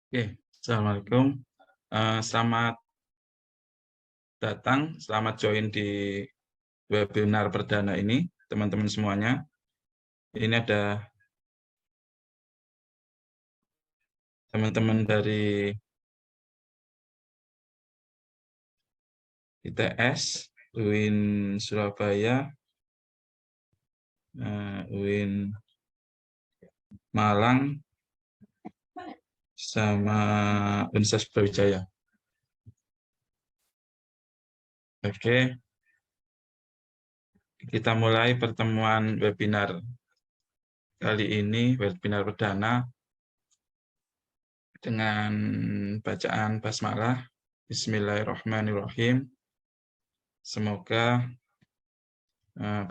Oke, Assalamualaikum. Selamat datang, selamat join di webinar perdana ini, teman-teman semuanya. Ini ada teman-teman dari ITS, UIN Surabaya, UIN Malang, sama Universitas Brawijaya. Oke, kita mulai pertemuan webinar kali ini, webinar perdana, dengan bacaan basmalah. Bismillahirrahmanirrahim. Semoga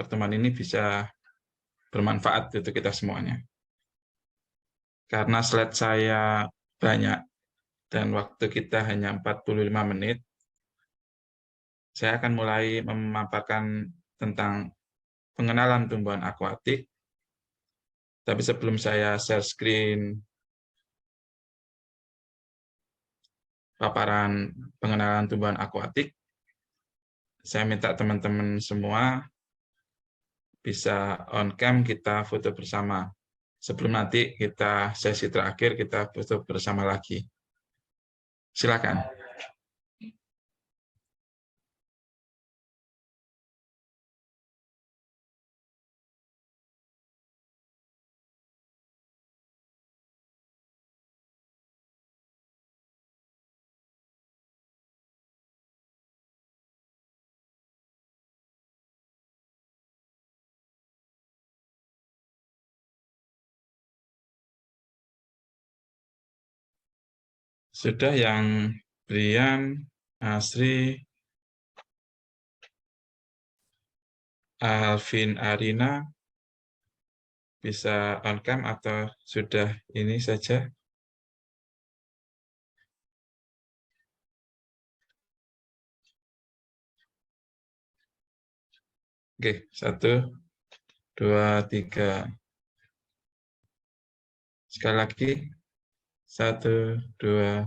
pertemuan ini bisa bermanfaat untuk kita semuanya. Karena slide saya banyak dan waktu kita hanya 45 menit, saya akan mulai memaparkan tentang pengenalan tumbuhan akuatik. Tapi sebelum saya share screen paparan pengenalan tumbuhan akuatik, saya minta teman-teman semua bisa on cam, kita foto bersama. Sebelum nanti kita sesi terakhir, kita foto bersama lagi. Silakan. Sudah yang Brian, Asri, Alvin, Arina, bisa on cam atau sudah ini saja? Oke, 1, 2, 3. Sekali lagi, 1, 2,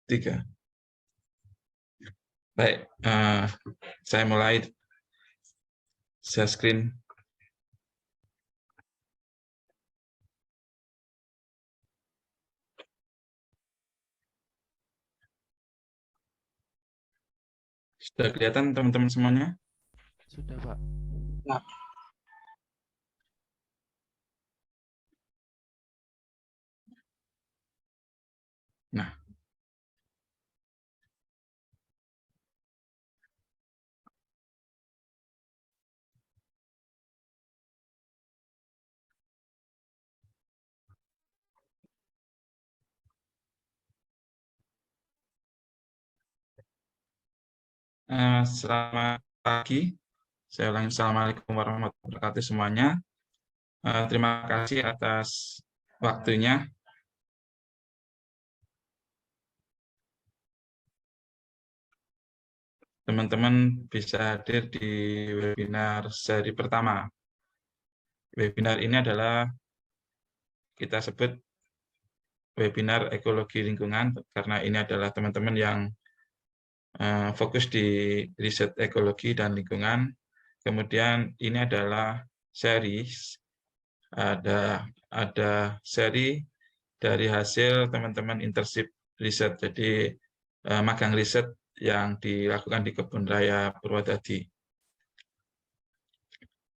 3. Baik, saya mulai share screen. Sudah kelihatan teman-teman semuanya? Sudah, Pak. Nah, selamat pagi. Saya ulangi, Assalamualaikum warahmatullahi wabarakatuh semuanya. Terima kasih atas waktunya. Teman-teman bisa hadir di webinar seri pertama. Webinar ini adalah kita sebut webinar ekologi lingkungan karena ini adalah teman-teman yang fokus di riset ekologi dan lingkungan. Kemudian ini adalah series, ada seri dari hasil teman-teman internship riset, jadi magang riset yang dilakukan di Kebun Raya Purwodadi.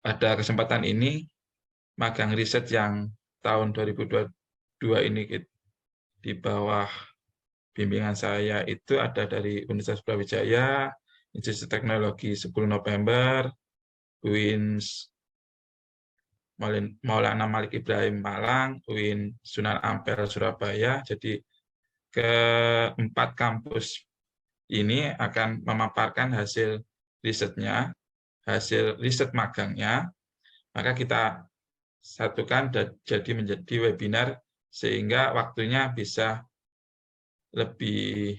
Pada kesempatan ini, magang riset yang tahun 2022 ini di bawah bimbingan saya itu ada dari Universitas Brawijaya, Institut Teknologi 10 November, UIN Maulana Malik Ibrahim Malang, UIN Sunan Ampel Surabaya. Jadi keempat kampus ini akan memaparkan hasil risetnya, hasil riset magangnya, maka kita satukan jadi menjadi webinar sehingga waktunya bisa lebih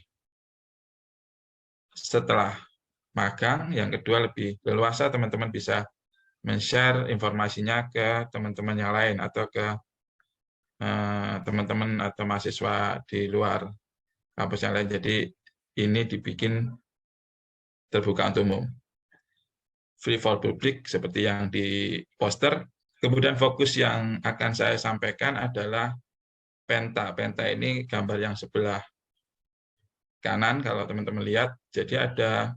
setelah magang, yang kedua lebih leluasa teman-teman bisa men-share informasinya ke teman-teman yang lain atau ke teman-teman atau mahasiswa di luar kampus yang lain. Jadi ini dibikin terbuka untuk umum, free for public seperti yang di poster. Kemudian fokus yang akan saya sampaikan adalah penta. Penta ini gambar yang sebelah kanan kalau teman-teman lihat. Jadi ada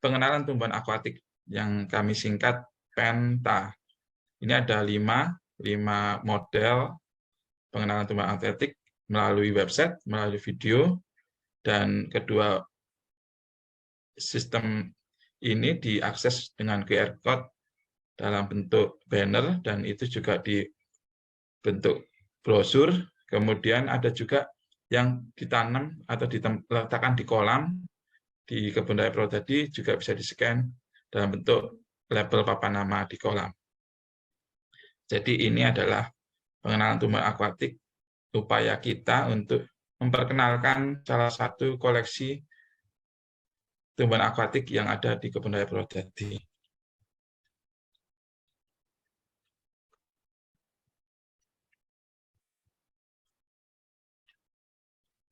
pengenalan tumbuhan akuatik yang kami singkat penta. Ini ada 5 model pengenalan tumbuhan akuatik melalui website, melalui video, dan kedua sistem ini diakses dengan QR Code dalam bentuk banner, dan itu juga di bentuk brosur. Kemudian ada juga yang ditanam atau diletakkan di kolam di Kebun Raya Purwodadi, juga bisa di-scan dalam bentuk label papan nama di kolam. Jadi ini adalah pengenalan tumbuhan akuatik, upaya kita untuk memperkenalkan salah satu koleksi tumbuhan akuatik yang ada di Kebun Raya Purwodadi.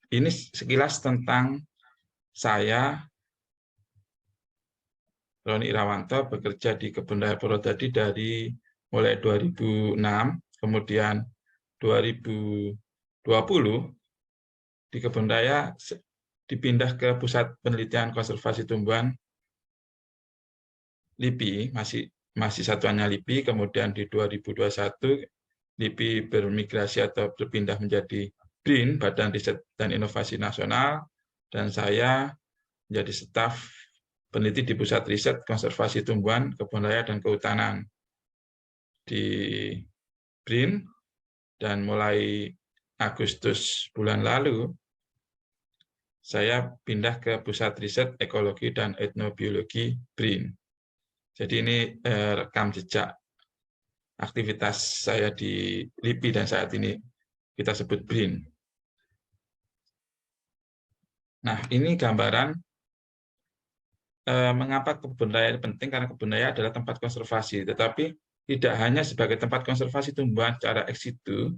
Ini sekilas tentang saya, Roni Irawanto, bekerja di Kebun Raya Purwodadi dari mulai 2006, kemudian 2020 di Kebun Raya dipindah ke Pusat Penelitian Konservasi Tumbuhan LIPI, masih satuannya LIPI, kemudian di 2021 LIPI bermigrasi atau berpindah menjadi BRIN, Badan Riset dan Inovasi Nasional, dan saya menjadi staf peneliti di Pusat Riset Konservasi Tumbuhan, Kebun Raya, dan Kehutanan di BRIN, dan mulai Agustus bulan lalu, saya pindah ke Pusat Riset Ekologi dan Etnobiologi BRIN. Jadi ini rekam jejak aktivitas saya di LIPI dan saat ini kita sebut BRIN. Nah, ini gambaran mengapa kebun raya penting, karena kebun raya adalah tempat konservasi, tetapi tidak hanya sebagai tempat konservasi tumbuhan secara ex situ,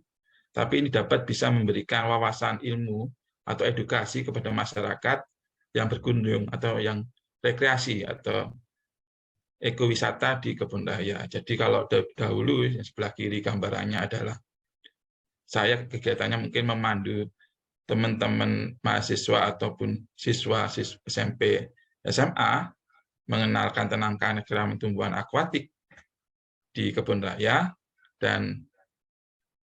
tapi ini dapat bisa memberikan wawasan ilmu atau edukasi kepada masyarakat yang berkunjung atau yang rekreasi atau ekowisata di kebun raya. Jadi kalau dahulu yang sebelah kiri gambarannya adalah saya kegiatannya mungkin memandu teman-teman mahasiswa ataupun siswa SMP, SMA mengenalkan tentang keanekaragaman tumbuhan akuatik di kebun raya, dan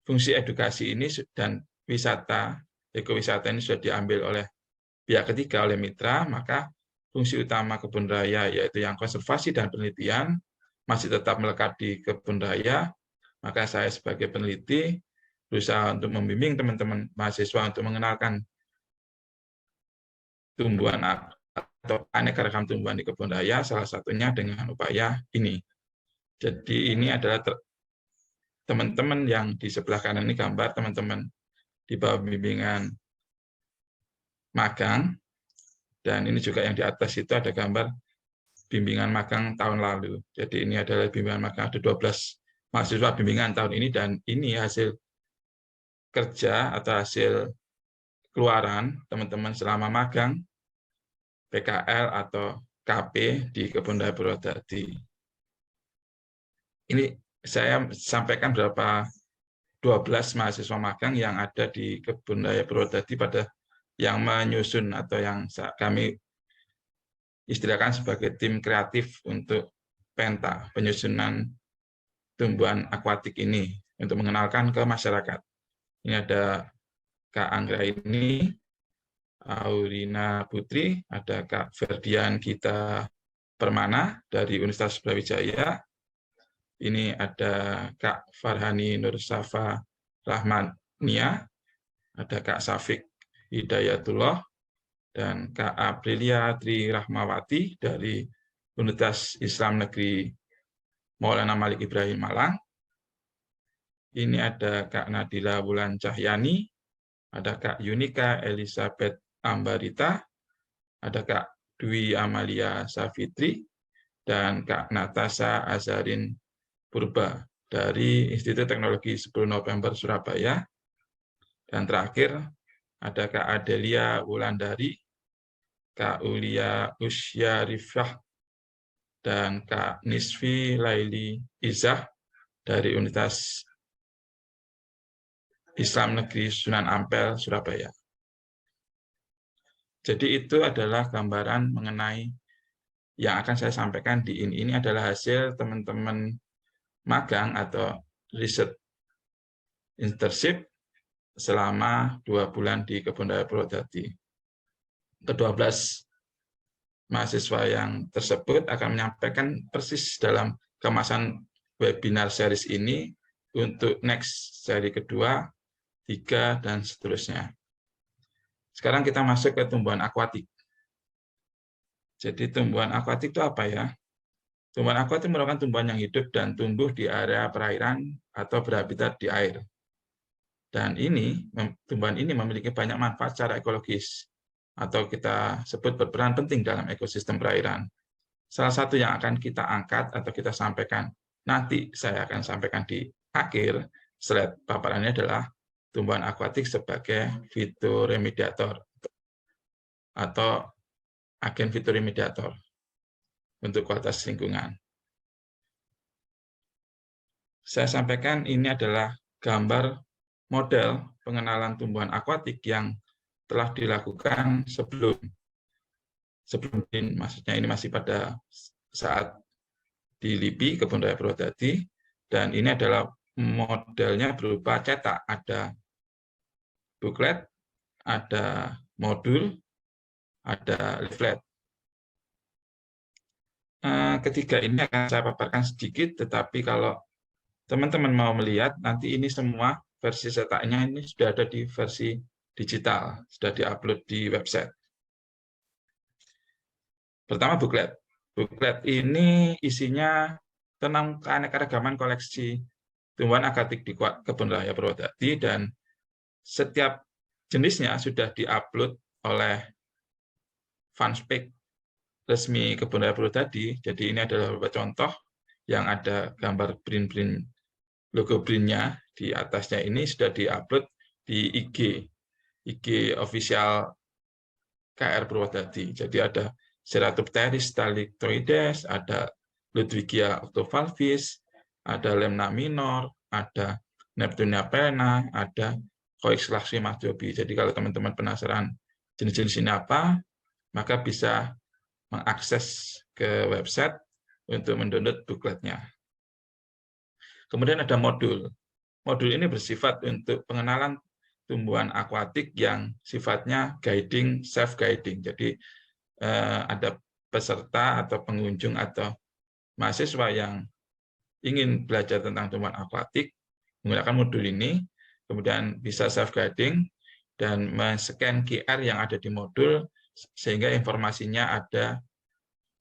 fungsi edukasi ini dan wisata, ekowisata ini sudah diambil oleh pihak ketiga, oleh mitra, maka fungsi utama kebun raya yaitu yang konservasi dan penelitian masih tetap melekat di kebun raya. Maka saya sebagai peneliti berusaha untuk membimbing teman-teman mahasiswa untuk mengenalkan tumbuhan atau aneka ragam tumbuhan di kebun raya, salah satunya dengan upaya ini. Jadi ini adalah teman-teman yang di sebelah kanan ini gambar teman-teman di bawah bimbingan magang, dan ini juga yang di atas itu ada gambar bimbingan magang tahun lalu. Jadi ini adalah bimbingan magang, ada 12 mahasiswa bimbingan tahun ini, dan ini hasil kerja atau hasil keluaran teman-teman selama magang PKL atau KP di Kebun Raya Purwodadi. Ini saya sampaikan berapa 12 mahasiswa magang yang ada di Kebun Raya Purwodadi pada yang menyusun atau yang kami istilahkan sebagai tim kreatif untuk penta, penyusunan tumbuhan akuatik ini untuk mengenalkan ke masyarakat. Ini ada Kak Anggra ini, Aurina Putri, ada Kak Ferdian Gita Permana dari Universitas Brawijaya, ini ada Kak Farhani Nursafa Rahmania, ada Kak Safik Hidayatullah, dan Kak Aprilia Tri Rahmawati dari Universitas Islam Negeri Maulana Malik Ibrahim Malang. Ini ada Kak Nadila Wulan Cahyani, ada Kak Yunika Elizabeth Ambarita, ada Kak Dwi Amalia Savitri, dan Kak Natasha Azarin Purba dari Institut Teknologi 10 November Surabaya. Dan terakhir ada Kak Adelia Wulandari, Kak Ulia Usyarifah, dan Kak Nisfi Laili Izah dari Universitas Islam Negeri Sunan Ampel, Surabaya. Jadi itu adalah gambaran mengenai yang akan saya sampaikan di ini. Ini adalah hasil teman-teman magang atau riset internship selama 2 bulan di Kebun Raya Purwodadi. Ke-12 mahasiswa yang tersebut akan menyampaikan persis dalam kemasan webinar series ini untuk next seri kedua, 3, dan seterusnya. Sekarang kita masuk ke tumbuhan akuatik. Jadi tumbuhan akuatik itu apa ya? Tumbuhan akuatik merupakan tumbuhan yang hidup dan tumbuh di area perairan atau berhabitat di air. Dan tumbuhan ini memiliki banyak manfaat secara ekologis, atau kita sebut berperan penting dalam ekosistem perairan. Salah satu yang akan kita angkat atau kita sampaikan, nanti saya akan sampaikan di akhir slide paparannya adalah tumbuhan akuatik sebagai fitoremediator atau agen fitoremediator untuk kualitas lingkungan. Saya sampaikan ini adalah gambar model pengenalan tumbuhan akuatik yang telah dilakukan sebelum ini, maksudnya ini masih pada saat di LIPI, Kebun Raya Purwodadi, dan ini adalah modelnya berupa cetak, ada booklet, ada modul, ada leaflet. Ketiga ini akan saya paparkan sedikit, tetapi kalau teman-teman mau melihat, nanti ini semua versi cetaknya ini sudah ada di versi digital, sudah diupload di website. Pertama, booklet. Booklet ini isinya tentang keanekaragaman koleksi tumbuhan akuatik di Kebun Raya Purwodadi, dan setiap jenisnya sudah diupload oleh fanspage resmi Kebun Raya Purwodadi. Jadi ini adalah beberapa contoh yang ada gambar print logo printnya di atasnya, ini sudah diupload di IG official KR Purwodadi. Jadi ada Ceratopteris Thalictoides, ada Ludwigia octovalvis, ada Lemna minor, ada Neptunia plena, ada Coixlaxi Mahjobi. Jadi kalau teman-teman penasaran jenis-jenis ini apa, maka bisa mengakses ke website untuk mendownload bookletnya. Kemudian ada modul. Modul ini bersifat untuk pengenalan tumbuhan akuatik yang sifatnya guiding, self-guiding. Jadi ada peserta atau pengunjung atau mahasiswa yang ingin belajar tentang tumbuhan akuatik menggunakan modul ini, kemudian bisa self-guiding dan men-scan QR yang ada di modul sehingga informasinya ada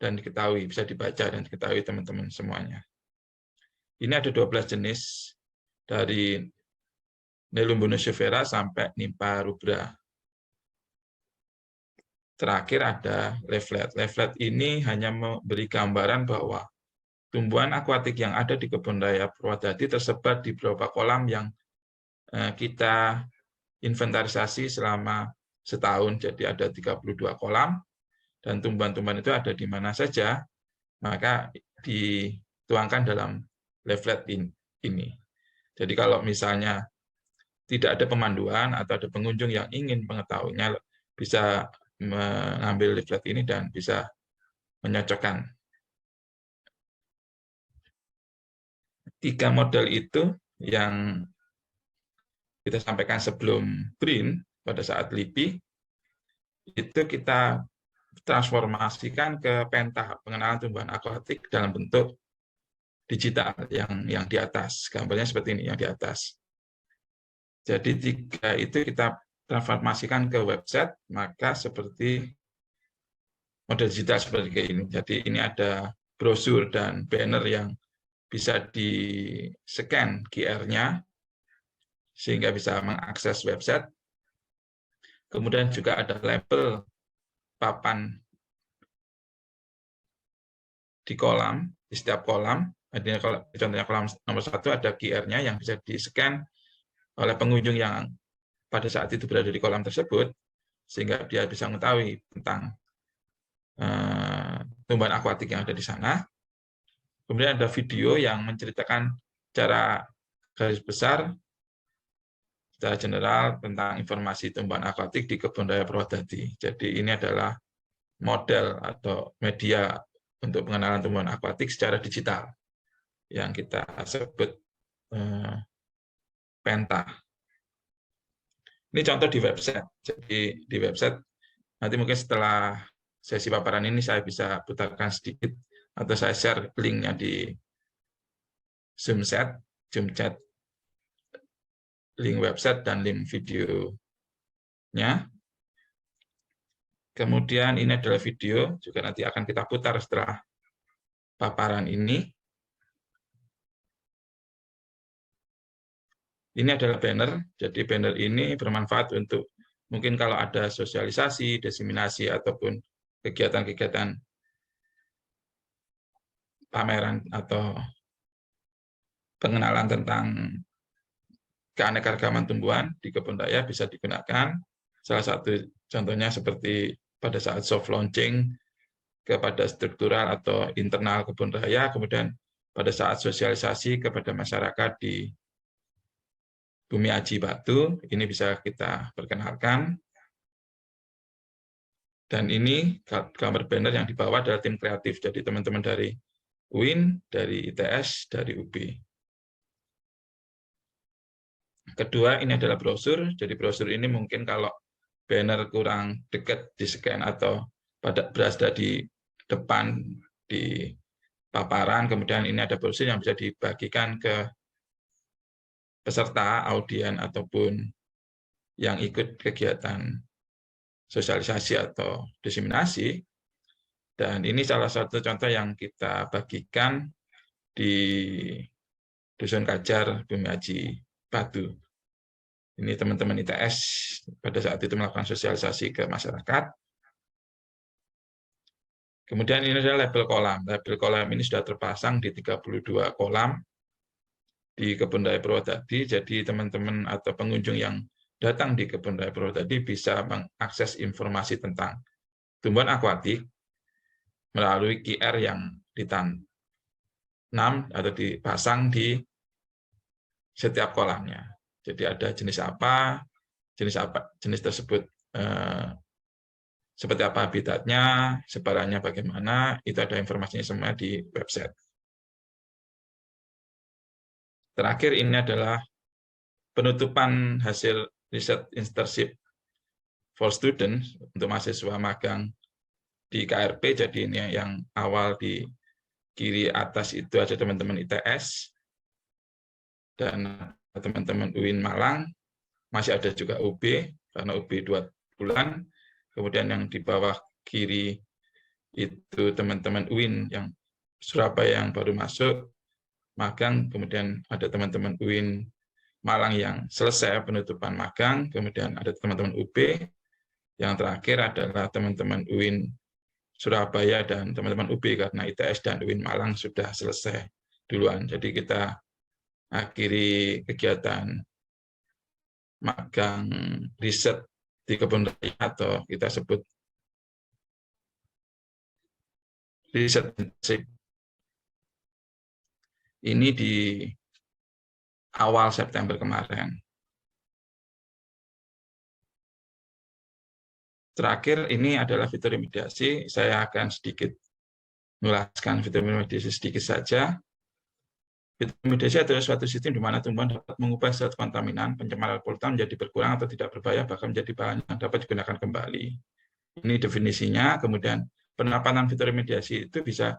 dan diketahui, bisa dibaca dan diketahui teman-teman semuanya. Ini ada 12 jenis dari Nelumbonucifera sampai Nympha rubra. Terakhir ada leaflet. Leaflet ini hanya memberi gambaran bahwa tumbuhan akuatik yang ada di Kebun Raya Purwodadi tersebar di beberapa kolam yang kita inventarisasi selama setahun. Jadi ada 32 kolam, dan tumbuhan-tumbuhan itu ada di mana saja, maka dituangkan dalam leaflet ini. Jadi kalau misalnya tidak ada pemanduan atau ada pengunjung yang ingin mengetahuinya, bisa mengambil leaflet ini dan bisa menyocokkan. 3 model itu yang kita sampaikan sebelum print pada saat LIPI, itu kita transformasikan ke penta, pengenalan tumbuhan akuatik dalam bentuk digital yang di atas. Gambarnya seperti ini yang di atas. Jadi 3 itu kita transformasikan ke website, maka seperti model digital seperti ini. Jadi ini ada brosur dan banner yang bisa di-scan QR-nya sehingga bisa mengakses website. Kemudian juga ada label papan di kolam, di setiap kolam, contohnya kolam nomor 1 ada QR-nya yang bisa di-scan oleh pengunjung yang pada saat itu berada di kolam tersebut, sehingga dia bisa mengetahui tentang tumbuhan akuatik yang ada di sana. Kemudian ada video yang menceritakan secara garis besar, secara general tentang informasi tumbuhan akuatik di Kebun Raya Purwodadi. Jadi ini adalah model atau media untuk pengenalan tumbuhan akuatik secara digital yang kita sebut Penta. Ini contoh di website. Jadi di website nanti mungkin setelah sesi paparan ini saya bisa putarkan sedikit atau saya share linknya di Zoom chat, link website dan link videonya. Kemudian ini adalah video, juga nanti akan kita putar setelah paparan ini. Ini adalah banner, jadi banner ini bermanfaat untuk mungkin kalau ada sosialisasi, diseminasi, ataupun kegiatan-kegiatan pameran atau pengenalan tentang keanekaragaman tumbuhan di kebun raya bisa digunakan. Salah satu contohnya seperti pada saat soft launching kepada struktural atau internal kebun raya, kemudian pada saat sosialisasi kepada masyarakat di Bumi Aji Batu, ini bisa kita perkenalkan. Dan ini gambar banner yang dibawa adalah tim kreatif, jadi teman-teman dari UIN, dari ITS, dari UB. Kedua, ini adalah brosur. Jadi brosur ini mungkin kalau banner kurang dekat di scan atau berada di depan di paparan, kemudian ini ada brosur yang bisa dibagikan ke peserta, audien, ataupun yang ikut kegiatan sosialisasi atau diseminasi. Dan ini salah satu contoh yang kita bagikan di Dusun Kajar, Bumi Aji Batu. Ini teman-teman ITS pada saat itu melakukan sosialisasi ke masyarakat. Kemudian ini adalah label kolam. Label kolam ini sudah terpasang di 32 kolam di Kebun Raya Purwodadi. Jadi teman-teman atau pengunjung yang datang di Kebun Raya Purwodadi bisa mengakses informasi tentang tumbuhan akuatik melalui QR yang ditanam atau dipasang di setiap kolamnya. Jadi ada jenis tersebut seperti apa habitatnya, sebarannya bagaimana, itu ada informasinya semua di website. Terakhir ini adalah penutupan hasil riset internship for students untuk mahasiswa magang di KRP. Jadi ini yang awal di kiri atas itu ada teman-teman ITS dan teman-teman UIN Malang, masih ada juga UB karena UB 2 bulan. Kemudian yang di bawah kiri itu teman-teman UIN yang Surabaya yang baru masuk magang, kemudian ada teman-teman UIN Malang yang selesai penutupan magang, kemudian ada teman-teman UB, yang terakhir adalah teman-teman UIN Surabaya dan teman-teman UB karena ITS dan UIN Malang sudah selesai duluan. Jadi kita akhiri kegiatan magang riset di kebun raya atau kita sebut riset ini di awal September kemarin. Terakhir ini adalah fitur remediasi. Saya akan sedikit menjelaskan fitur remediasi sedikit saja. Fitur remediasi adalah suatu sistem di mana tumbuhan dapat mengubah zat kontaminan, pencemaran polutan menjadi berkurang atau tidak berbahaya, bahkan menjadi bahan yang dapat digunakan kembali. Ini definisinya. Kemudian penerapan fitur remediasi itu bisa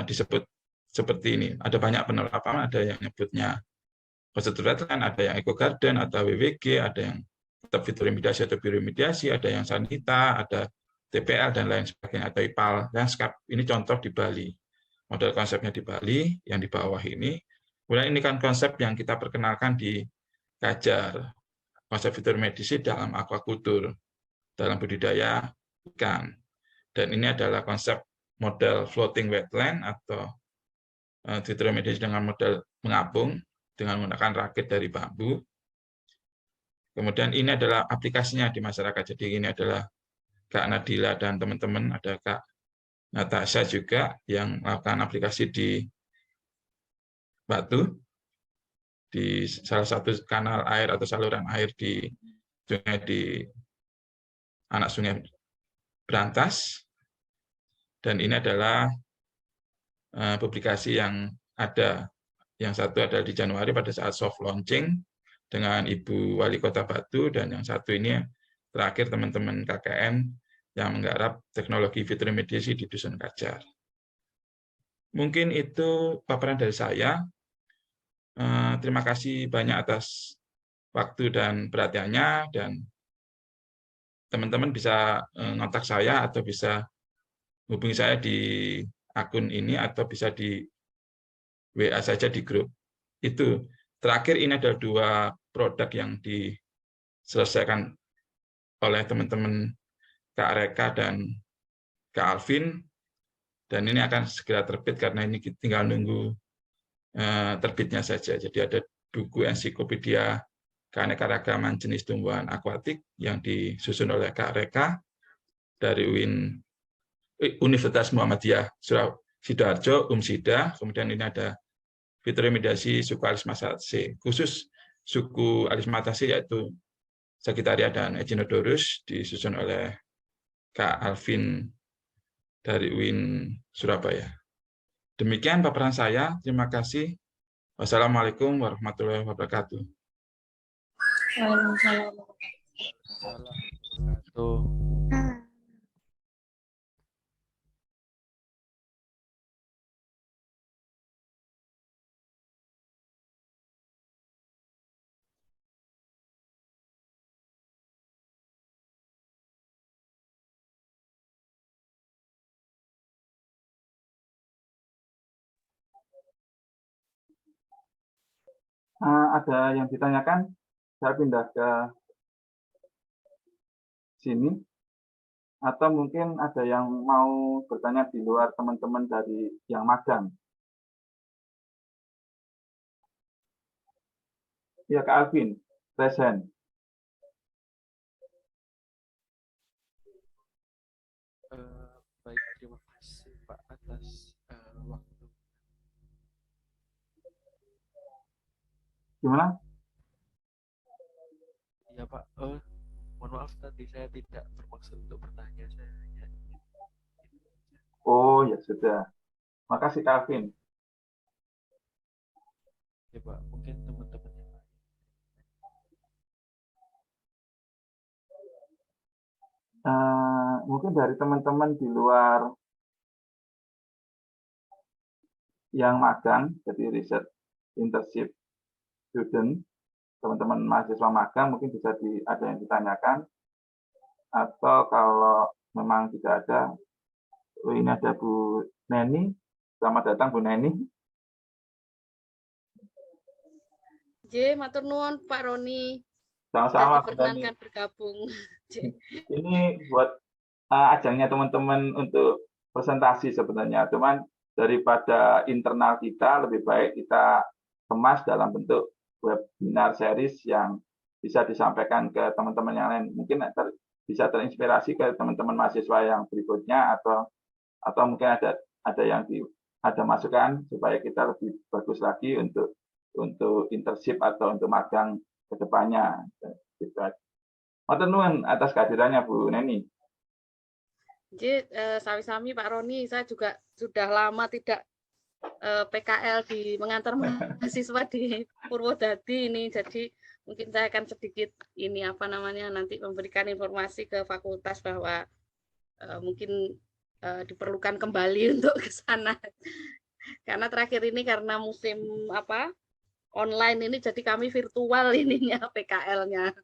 disebut seperti ini. Ada banyak penerapan, ada yang nyebutnya Concentrated Wetland, ada yang Eco Garden, ada WWG, ada yang tetap fitur remediasi atau bioremediasi, ada yang Sanita, ada TPL, dan lain sebagainya, atau IPAL Landscape. Ini contoh di Bali. Model konsepnya di Bali, yang di bawah ini. Kemudian ini kan konsep yang kita perkenalkan di Kajar. Konsep fitur remediasi dalam aquaculture, dalam budidaya ikan. Dan ini adalah konsep model floating wetland atau fituromediasi dengan model mengapung dengan menggunakan rakit dari bambu. Kemudian ini adalah aplikasinya di masyarakat. Jadi ini adalah Kak Nadila dan teman-teman, ada Kak Natasha juga yang melakukan aplikasi di Batu, di salah satu kanal air atau saluran air di anak sungai Berantas. Dan ini adalah publikasi yang ada. Yang satu adalah di Januari pada saat soft launching dengan Ibu Wali Kota Batu, dan yang satu ini terakhir teman-teman KKN yang menggarap teknologi fituromediasi di Dusun Kajar. Mungkin itu paparan dari saya. Terima kasih banyak atas waktu dan perhatiannya, dan teman-teman bisa ngontak saya atau bisa hubungi saya di akun ini atau bisa di WA saja di grup. Itu. Terakhir ini ada 2 produk yang diselesaikan oleh teman-teman Kak Reka dan Kak Alvin, dan ini akan segera terbit karena ini tinggal nunggu terbitnya saja. Jadi ada buku ensiklopedia keanekaragaman jenis tumbuhan akuatik yang disusun oleh Kak Reka dari Universitas Muhammadiyah Sidoarjo, UMSIDA. Kemudian ini ada fituromediasi suku Alismatacea, khusus suku Alismatacea yaitu Sagittaria dan Echinodorus, disusun oleh Kak Alvin dari UIN Surabaya. Demikian paparan saya. Terima kasih. Wassalamualaikum warahmatullahi wabarakatuh. Waalaikumsalam. Ada yang ditanyakan? Saya pindah ke sini. Atau mungkin ada yang mau bertanya di luar teman-teman dari yang magang. Ya, Kak Alvin, present. Baik, terima kasih Pak atas waktu. Gimana? Ya Pak, mohon maaf tadi saya tidak bermaksud untuk bertanya, saya hanya Oh, ya sudah. Makasih, Kak Alvin. ya Pak, mungkin teman-teman yang lain. Mungkin dari teman-teman di luar yang magang, jadi riset internship student, teman-teman mahasiswa magang mungkin bisa ada yang ditanyakan, atau kalau memang tidak ada, ini ada Bu Neni. Selamat datang Bu Neni. Matur nuwun Pak Roni. Sama-sama Bu Neni. Diperkenankan bergabung. Ini buat ajangnya teman-teman untuk presentasi sebenarnya, cuman daripada internal kita lebih baik kita kemas dalam bentuk webinar series yang bisa disampaikan ke teman-teman yang lain. Mungkin bisa terinspirasi ke teman-teman mahasiswa yang berikutnya, atau mungkin ada masukan supaya kita lebih bagus lagi untuk internship atau untuk magang ke depannya. Gitu. Matur nuwun atas kehadirannya Bu Neni. Sami-sami Pak Roni, saya juga sudah lama tidak PKL di mengantar mahasiswa di Purwodadi ini, jadi mungkin saya akan sedikit nanti memberikan informasi ke fakultas bahwa mungkin diperlukan kembali untuk ke sana, karena terakhir ini karena musim online ini, jadi kami virtual ininya PKL-nya.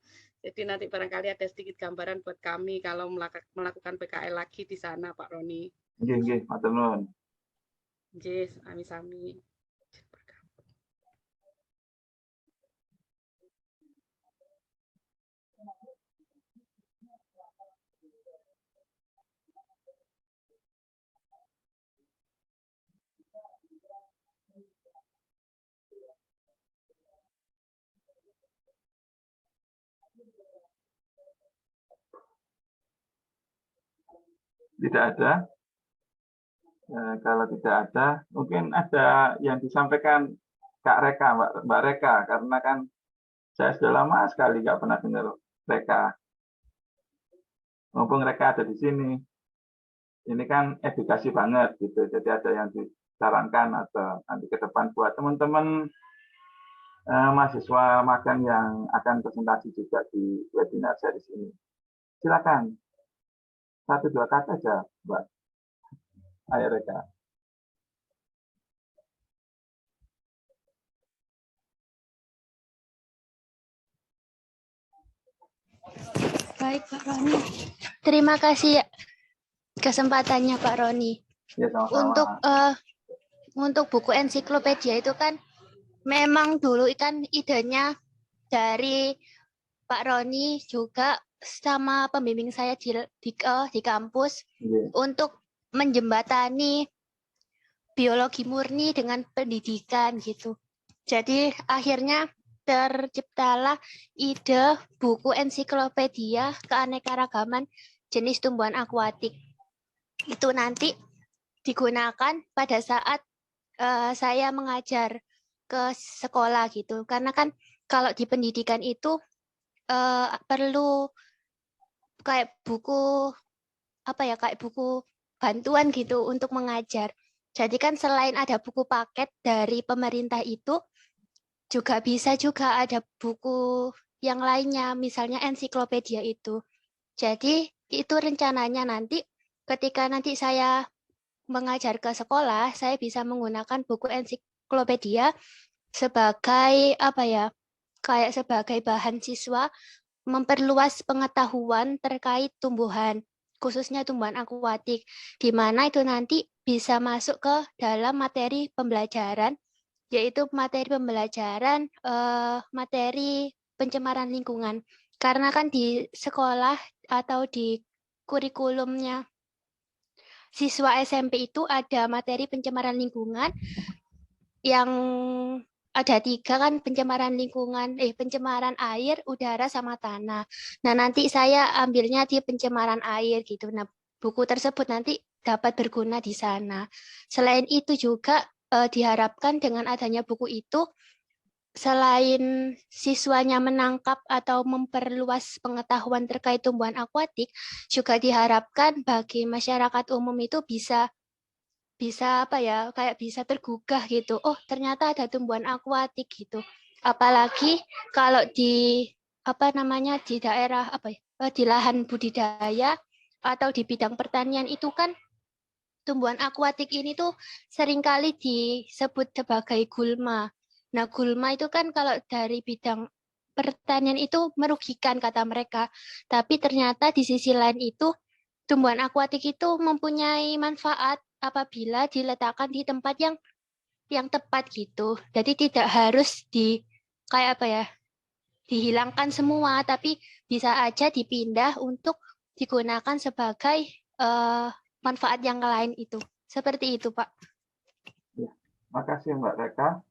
Jadi nanti barangkali ada sedikit gambaran buat kami kalau melakukan PKL lagi di sana, Pak Roni. Nggih, matur nuwun. Nggih, sami-sami. Tidak ada. Kalau tidak ada, mungkin ada yang disampaikan Kak Reka, Mbak Reka, karena kan saya sudah lama sekali nggak pernah dengar Reka. Mumpung Reka ada di sini, ini kan edukasi banget gitu. Jadi ada yang disarankan atau nanti ke depan buat teman-teman mahasiswa magang yang akan presentasi juga di webinar series ini. Silakan. 1-2 kata aja, Mbak. Ayo Reka. Baik, Pak Roni. Terima kasih kesempatannya, Pak Roni. Ya, sama-sama. Untuk buku ensiklopedia itu kan memang dulu kan idenya dari Pak Roni juga sama pembimbing saya di kampus untuk menjembatani biologi murni dengan pendidikan gitu. Jadi akhirnya terciptalah ide buku ensiklopedia keanekaragaman jenis tumbuhan akuatik. Itu nanti digunakan pada saat saya mengajar ke sekolah gitu. Karena kan kalau di pendidikan itu perlu kayak buku kayak buku bantuan gitu untuk mengajar. Jadi kan selain ada buku paket dari pemerintah itu, juga bisa juga ada buku yang lainnya, misalnya ensiklopedia itu. Jadi itu rencananya nanti ketika nanti saya mengajar ke sekolah, saya bisa menggunakan buku ensiklopedia sebagai kayak sebagai bahan siswa memperluas pengetahuan terkait tumbuhan, khususnya tumbuhan akuatik, di mana itu nanti bisa masuk ke dalam materi pembelajaran, yaitu materi pembelajaran materi pencemaran lingkungan. Karena kan di sekolah atau di kurikulumnya siswa SMP itu ada materi pencemaran lingkungan yang ada 3 kan, pencemaran lingkungan, pencemaran air, udara, sama tanah. Nah, nanti saya ambilnya di pencemaran air gitu. Nah, buku tersebut nanti dapat berguna di sana. Selain itu juga diharapkan dengan adanya buku itu, selain siswanya menangkap atau memperluas pengetahuan terkait tumbuhan akuatik, juga diharapkan bagi masyarakat umum itu bisa kayak bisa tergugah gitu. Oh, ternyata ada tumbuhan akuatik gitu. Apalagi kalau di di daerah di lahan budidaya atau di bidang pertanian itu kan tumbuhan akuatik ini tuh seringkali disebut sebagai gulma. Nah, gulma itu kan kalau dari bidang pertanian itu merugikan kata mereka. Tapi ternyata di sisi lain itu tumbuhan akuatik itu mempunyai manfaat apabila diletakkan di tempat yang tepat gitu. Jadi tidak harus dihilangkan semua, tapi bisa aja dipindah untuk digunakan sebagai manfaat yang lain itu. Seperti itu, Pak. Ya, makasih Mbak Reka.